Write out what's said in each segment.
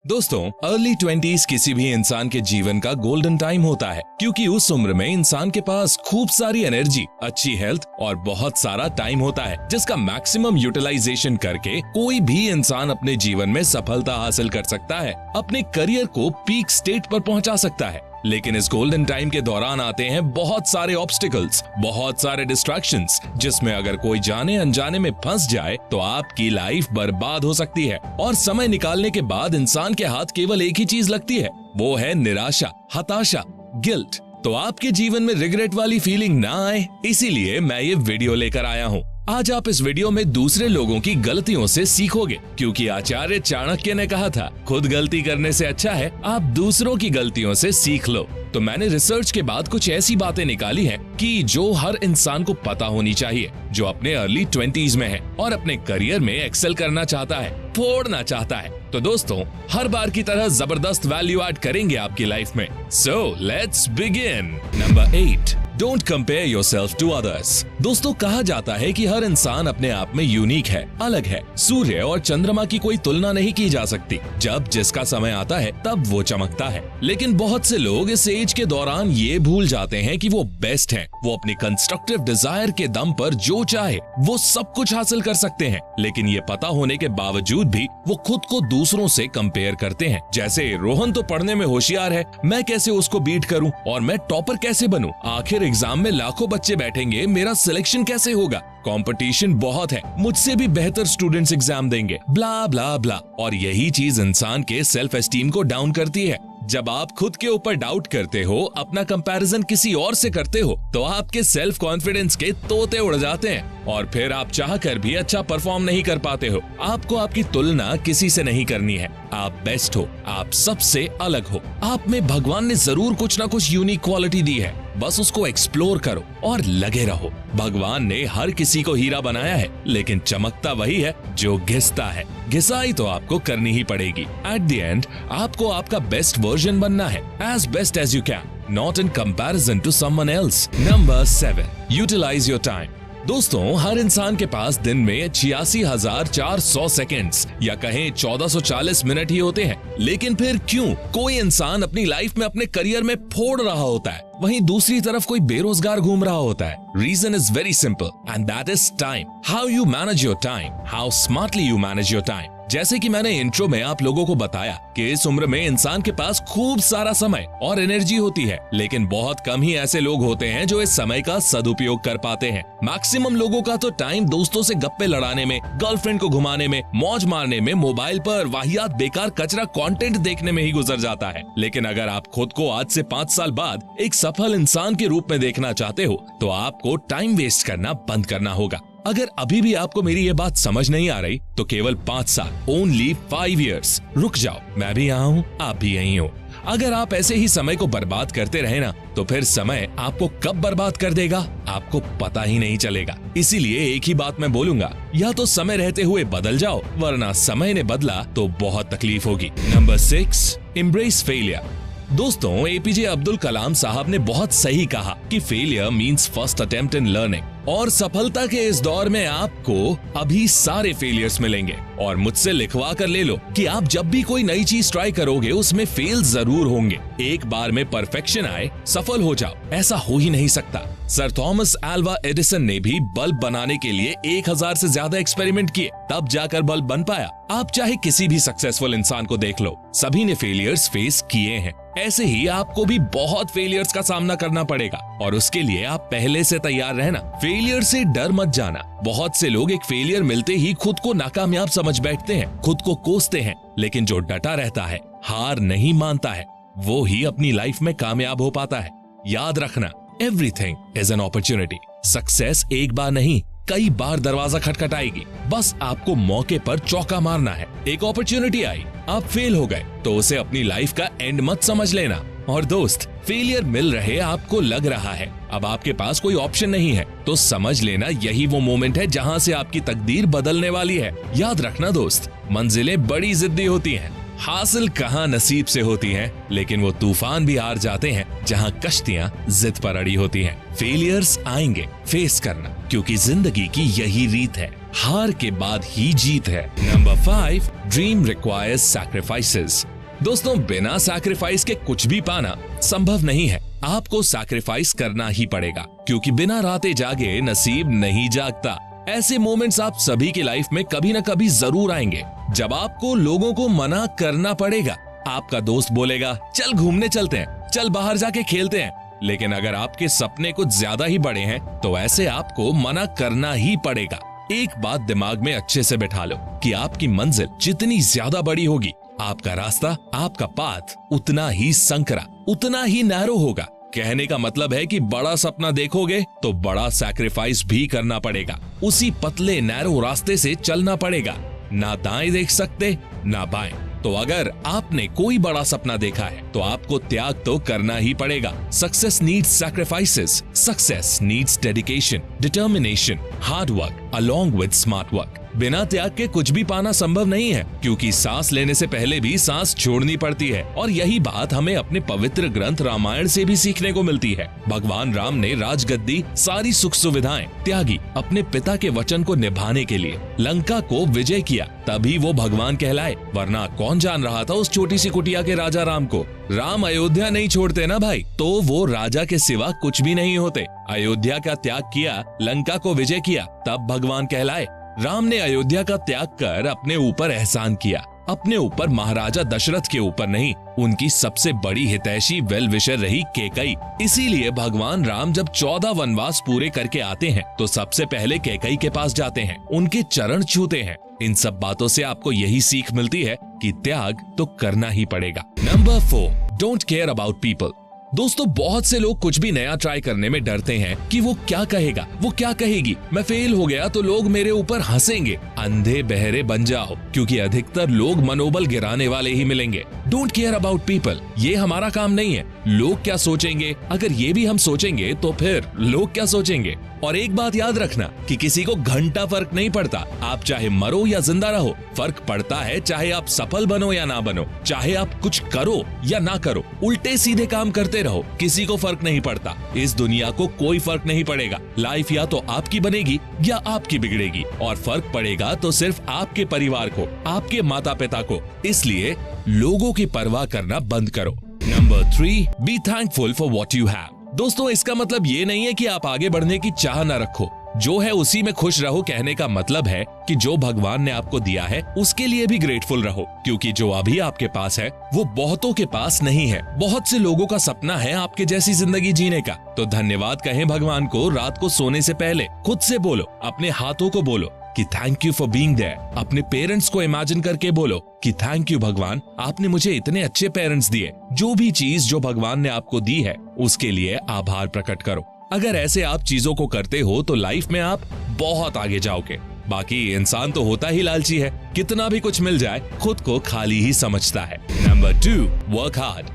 दोस्तों, early 20s किसी भी इंसान के जीवन का गोल्डन टाइम होता है, क्योंकि उस उम्र में इंसान के पास खूब सारी एनर्जी, अच्छी हेल्थ और बहुत सारा टाइम होता है, जिसका मैक्सिमम यूटिलाइजेशन करके कोई भी इंसान अपने जीवन में सफलता हासिल कर सकता है, अपने करियर को पीक स्टेट पर पहुंचा सकता है। लेकिन इस गोल्डन टाइम के दौरान आते हैं बहुत सारे ऑब्स्टिकल्स, बहुत सारे डिस्ट्रैक्शंस, जिसमें अगर कोई जाने अनजाने में फंस जाए तो आपकी लाइफ बर्बाद हो सकती है। और समय निकालने के बाद इंसान के हाथ केवल एक ही चीज लगती है, वो है निराशा, हताशा, गिल्ट। तो आपके जीवन में रिग्रेट वाली फीलिंग ना आए, इसीलिए मैं ये वीडियो लेकर आया हूँ। आज आप इस वीडियो में दूसरे लोगों की गलतियों से सीखोगे, क्योंकि आचार्य चाणक्य ने कहा था, खुद गलती करने से अच्छा है आप दूसरों की गलतियों से सीख लो। तो मैंने रिसर्च के बाद कुछ ऐसी बातें निकाली हैं कि जो हर इंसान को पता होनी चाहिए, जो अपने अर्ली 20s में है और अपने करियर में एक्सेल करना चाहता है, फोड़ना चाहता है। तो दोस्तों, हर बार की तरह जबरदस्त वैल्यू ऐड करेंगे आपकी लाइफ में। So let's begin. Number 8, don't compare yourself to others. दोस्तों, कहा जाता है कि हर इंसान अपने आप में यूनिक है, अलग है। सूर्य और चंद्रमा की कोई तुलना नहीं की जा सकती। जब जिसका समय आता है तब वो चमकता है। लेकिन बहुत से लोग इस एज के दौरान ये भूल जाते हैं कि वो बेस्ट हैं। वो अपनी कंस्ट्रक्टिव डिजायर के दम पर जो चाहे वो सब कुछ हासिल कर सकते हैं। लेकिन ये पता होने के बावजूद भी वो खुद को दूसरों से कंपेयर करते हैं। जैसे रोहन तो पढ़ने में होशियार है, मैं कैसे उसको बीट करूं और मैं टॉपर कैसे बनूं? आखिर एग्जाम में लाखों बच्चे बैठेंगे, मेरा सिलेक्शन कैसे होगा? कंपटीशन बहुत है, मुझसे भी बेहतर स्टूडेंट्स एग्जाम देंगे, ब्ला ब्ला ब्ला। और यही चीज इंसान के सेल्फ एस्टीम को डाउन करती है। जब आप खुद के ऊपर डाउट करते हो, अपना कंपैरिजन किसी और से करते हो, तो आपके सेल्फ कॉन्फिडेंस के तोते उड़ जाते हैं और फिर आप चाहकर भी अच्छा परफॉर्म नहीं कर पाते हो। आपको आपकी तुलना किसी से नहीं करनी है। आप बेस्ट हो, आप सबसे अलग हो। आप में भगवान ने जरूर कुछ ना कुछ यूनिक क्वालिटी दी है, बस उसको एक्सप्लोर करो और लगे रहो। भगवान ने हर किसी को हीरा बनाया है, लेकिन चमकता वही है जो घिसता है। घिसाई तो आपको करनी ही पड़ेगी। एट द एंड आपको आपका बेस्ट वर्जन बनना है, as best as you can, not in comparison to someone else. Number 7, utilise your time. दोस्तों, हर इंसान के पास दिन में 86,400 सेकेंड्स या कहें 1440 मिनट ही होते हैं। लेकिन फिर क्यों कोई इंसान अपनी लाइफ में अपने करियर में फोड़ रहा होता है, वहीं दूसरी तरफ कोई बेरोजगार घूम रहा होता है? Reason is very simple and that is time. How you manage your time, how smartly you manage your time. जैसे कि मैंने इंट्रो में आप लोगों को बताया कि इस उम्र में इंसान के पास खूब सारा समय और एनर्जी होती है, लेकिन बहुत कम ही ऐसे लोग होते हैं जो इस समय का सदुपयोग कर पाते हैं। मैक्सिमम लोगों का तो टाइम दोस्तों से गप्पे लड़ाने में, गर्लफ्रेंड को घुमाने में, मौज मारने में, मोबाइल पर वाहियात बेकार कचरा कंटेंट देखने में ही गुजर जाता है। लेकिन अगर आप खुद को आज से 5 साल बाद एक सफल इंसान के रूप में देखना चाहते हो, तो आपको टाइम वेस्ट करना बंद करना होगा। अगर अभी भी आपको मेरी ये बात समझ नहीं आ रही, तो केवल 5 साल, ओनली 5 years रुक जाओ। मैं भी यहाँ हूँ, आप भी यहीं हो। अगर आप ऐसे ही समय को बर्बाद करते रहे ना, तो फिर समय आपको कब बर्बाद कर देगा आपको पता ही नहीं चलेगा। इसीलिए एक ही बात मैं बोलूंगा, या तो समय रहते हुए बदल जाओ, वरना समय ने बदला तो बहुत तकलीफ होगी। Number 6, embrace failure. दोस्तों, एपीजे अब्दुल कलाम साहब ने बहुत सही कहा कि failure means first attempt in learning. और सफलता के इस दौर में आपको अभी सारे फेलियर्स मिलेंगे। और मुझसे लिखवा कर ले लो कि आप जब भी कोई नई चीज ट्राई करोगे, उसमें फेल जरूर होंगे। एक बार में परफेक्शन आए, सफल हो जाओ, ऐसा हो ही नहीं सकता। सर थॉमस अल्वा एडिसन ने भी बल्ब बनाने के लिए 1000 से ज्यादा एक्सपेरिमेंट किए, तब जाकर बल्ब बन पाया। आप चाहे किसी भी सक्सेसफुल इंसान को देख लो, सभी ने फेलियर्स फेस किए हैं। ऐसे ही आपको भी बहुत फेलियर्स का सामना करना पड़ेगा, और उसके लिए आप पहले से तैयार रहना। फेलियर से डर मत जाना। बहुत से लोग एक फेलियर मिलते ही खुद को नाकामयाब समझ बैठते हैं, खुद को कोसते हैं। लेकिन जो डटा रहता है, हार नहीं मानता है, वो ही अपनी लाइफ में कामयाब हो पाता है। याद रखना, everything is an opportunity. Success एक बार नहीं, कई बार दरवाजा खटखटाएगी, बस आपको मौके पर चौका मारना है। एक अपॉर्चुनिटी आई, आप फेल हो गए, तो उसे अपनी लाइफ का एंड मत समझ लेना। और दोस्त, फेलियर मिल रहे आपको लग रहा है अब आपके पास कोई ऑप्शन नहीं है, तो समझ लेना यही वो मोमेंट है जहां से आपकी तकदीर बदलने वाली है। याद रखना दोस्त, मंजिलें बड़ी जिद्दी होती हैं, हासिल कहाँ नसीब से होती हैं, लेकिन वो तूफान भी हार जाते हैं जहाँ कश्तियाँ जिद पर अड़ी होती हैं। फेलियर्स आएंगे, फेस करना, क्योंकि जिंदगी की यही रीत है। हार के बाद ही जीत है। Number 5, dream requires sacrifices. दोस्तों, बिना सैक्रिफाइस के कुछ भी पाना संभव नहीं है। आपको सैक्रिफाइस करना ही पड़ेगा, क्योंकि बिना रातें जागे नसीब नहीं जागता। ऐसे मोमेंट्स आप सभी की लाइफ में कभी न कभी जरूर आएंगे, जब आपको लोगों को मना करना पड़ेगा। आपका दोस्त बोलेगा, चल घूमने चलते हैं, चल बाहर जाके खेलते हैं। लेकिन अगर आपके सपने कुछ ज्यादा ही बड़े हैं, तो ऐसे आपको मना करना ही पड़ेगा। एक बात दिमाग में अच्छे से बैठा लो कि आपकी मंजिल जितनी ज्यादा बड़ी होगी, आपका रास्ता, आपका पाथ उतना ही संकरा, उतना ही नैरो होगा। कहने का मतलब है कि बड़ा सपना देखोगे तो बड़ा सैक्रिफाइस भी करना पड़ेगा। उसी पतले नैरो रास्ते से चलना पड़ेगा। ना दाएं देख सकते, ना बाएं। तो अगर आपने कोई बड़ा सपना देखा है, तो आपको त्याग तो करना ही पड़ेगा। Success needs sacrifices, success needs dedication, determination, hard work along with smart work. बिना त्याग के कुछ भी पाना संभव नहीं है, क्योंकि सांस लेने से पहले भी सांस छोड़नी पड़ती है। और यही बात हमें अपने पवित्र ग्रंथ रामायण से भी सीखने को मिलती है। भगवान राम ने राजगद्दी, सारी सुख सुविधाएं त्यागी अपने पिता के वचन को निभाने के लिए। लंका को विजय किया, तभी वो भगवान कहलाए, वरना कौन जान रहा था उस छोटी सी कुटिया के राजा राम को। राम अयोध्या नहीं छोड़ते ना भाई, तो वो राजा के सिवा कुछ भी नहीं होते। अयोध्या का त्याग किया, लंका को विजय किया, तब भगवान कहलाए। राम ने अयोध्या का त्याग कर अपने ऊपर एहसान किया, अपने ऊपर महाराजा दशरथ के ऊपर नहीं, उनकी सबसे बड़ी हितैषी वेल विशर रही कैकई। इसीलिए भगवान राम जब 14 वनवास पूरे करके आते हैं, तो सबसे पहले कैकई के पास जाते हैं, उनके चरण छूते हैं। इन सब बातों से आपको यही सीख मिलती है कि त्याग तो करना ही पड़ेगा। Number 4, don't care about people. दोस्तों, बहुत से लोग कुछ भी नया ट्राई करने में डरते हैं कि वो क्या कहेगा, वो क्या कहेगी। मैं फेल हो गया तो लोग मेरे ऊपर हंसेंगे। अंधे बहरे बन जाओ, क्योंकि अधिकतर लोग मनोबल गिराने वाले ही मिलेंगे। डोंट केयर अबाउट पीपल, ये हमारा काम नहीं है। लोग क्या सोचेंगे, अगर ये भी हम सोचेंगे तो फिर लोग क्या सोचेंगे। और एक बात याद रखना कि किसी को घंटा फर्क नहीं पड़ता। आप चाहे मरो या जिंदा रहो, फर्क पड़ता है चाहे आप सफल बनो या ना बनो, चाहे आप कुछ करो या ना करो, उल्टे सीधे काम करते रहो, किसी को फर्क नहीं पड़ता। इस दुनिया को कोई फर्क नहीं पड़ेगा। लाइफ या तो आपकी बनेगी या आपकी बिगड़ेगी, और फर्क पड़ेगा तो सिर्फ आपके परिवार को, आपके माता पिता को। इसलिए लोगों की परवाह करना बंद करो। Number 3, be thankful for what you have. दोस्तों, इसका मतलब ये नहीं है कि आप आगे बढ़ने की चाह न रखो, जो है उसी में खुश रहो। कहने का मतलब है कि जो भगवान ने आपको दिया है उसके लिए भी ग्रेटफुल रहो, क्योंकि जो अभी आपके पास है वो बहुतों के पास नहीं है। बहुत से लोगों का सपना है आपके जैसी जिंदगी जीने का। तो धन्यवाद कहें भगवान को रात को सोने से पहले। खुद से बोलो, अपने हाथों को बोलो कि thank you for being there. अपने पेरेंट्स को इमेजिन करके बोलो कि थैंक यू भगवान, आपने मुझे इतने अच्छे पेरेंट्स दिए। जो भी चीज जो भगवान ने आपको दी है उसके लिए आभार प्रकट करो। अगर ऐसे आप चीजों को करते हो तो लाइफ में आप बहुत आगे जाओगे। बाकी इंसान तो होता ही लालची है, कितना भी कुछ मिल जाए खुद को खाली ही समझता है। Number 2, work hard.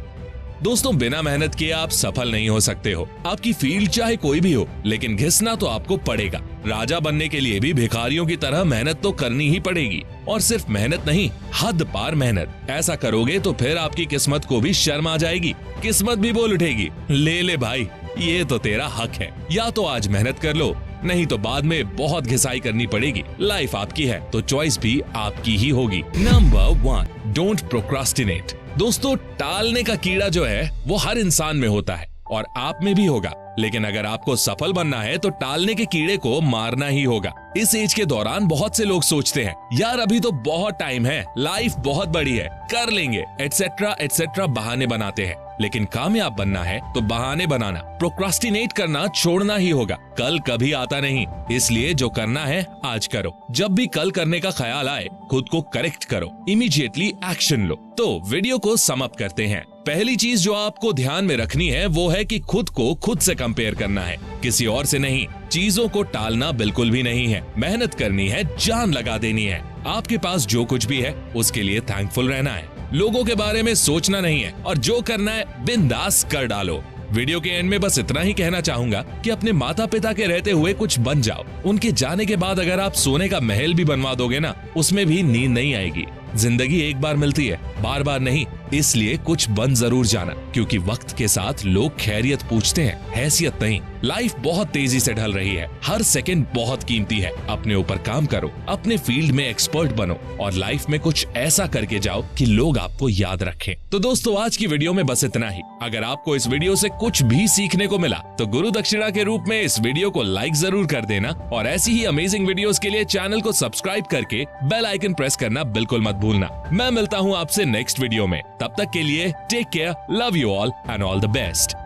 दोस्तों, बिना मेहनत किए आप सफल नहीं हो सकते हो। आपकी फील्ड चाहे कोई भी हो, लेकिन घिसना तो आपको पड़ेगा। राजा बनने के लिए भी भिखारियों की तरह मेहनत तो करनी ही पड़ेगी, और सिर्फ मेहनत नहीं, हद पार मेहनत। ऐसा करोगे तो फिर आपकी किस्मत को भी शर्म आ जाएगी, किस्मत भी बोल उठेगी, ले ले भाई, ये तो तेरा हक है। या तो आज मेहनत कर लो, नहीं तो बाद में बहुत घिसाई करनी पड़ेगी। लाइफ आपकी है तो चॉइस भी आपकी ही होगी। Number 1, don't procrastinate. दोस्तों, टालने का कीड़ा जो है वो हर इंसान में होता है और आप में भी होगा, लेकिन अगर आपको सफल बनना है तो टालने के कीड़े को मारना ही होगा। इस एज के दौरान बहुत से लोग सोचते हैं, यार अभी तो बहुत टाइम है, लाइफ बहुत बड़ी है, कर लेंगे, एटसेट्रा एटसेट्रा बहाने बनाते हैं। लेकिन कामयाब बनना है तो बहाने बनाना, प्रोक्रास्टिनेट करना छोड़ना ही होगा। कल कभी आता नहीं, इसलिए जो करना है आज करो। जब भी कल करने का ख्याल आए खुद को करेक्ट करो, इमीडिएटली एक्शन लो। तो वीडियो को सम अप करते हैं। पहली चीज जो आपको ध्यान में रखनी है वो है कि खुद को खुद से कंपेयर करना है, किसी और से नहीं। चीजों को टालना बिल्कुल भी नहीं है, मेहनत करनी है, जान लगा देनी है। आपके पास जो कुछ भी है उसके लिए थैंकफुल रहना है, लोगों के बारे में सोचना नहीं है, और जो करना है बिंदास कर डालो। वीडियो के एंड में बस इतना ही कहना चाहूंगा कि अपने माता पिता के रहते हुए कुछ बन जाओ। उनके जाने के बाद अगर आप सोने का महल भी बनवा दोगे ना, उसमें भी नींद नहीं आएगी। जिंदगी एक बार मिलती है, बार बार नहीं। इसलिए कुछ बन जरूर जाना, क्योंकि वक्त के साथ लोग खैरियत पूछते हैं, हैसियत नहीं। लाइफ बहुत तेजी से ढल रही है, हर सेकंड बहुत कीमती है। अपने ऊपर काम करो, अपने फील्ड में एक्सपर्ट बनो और लाइफ में कुछ ऐसा करके जाओ कि लोग आपको याद रखें। तो दोस्तों, आज की वीडियो में बस इतना ही। अगर आपको इस वीडियो से कुछ भी सीखने को मिला तो गुरु दक्षिणा के रूप में इस वीडियो को लाइक जरूर कर देना और ऐसी ही अमेजिंग वीडियोस के लिए चैनल को सब्सक्राइब करके बेल आइकन प्रेस करना बिल्कुल मत भूलना। मैं मिलता हूँ आपसे नेक्स्ट वीडियो में, तब तक के लिए take care, love you all and all the best.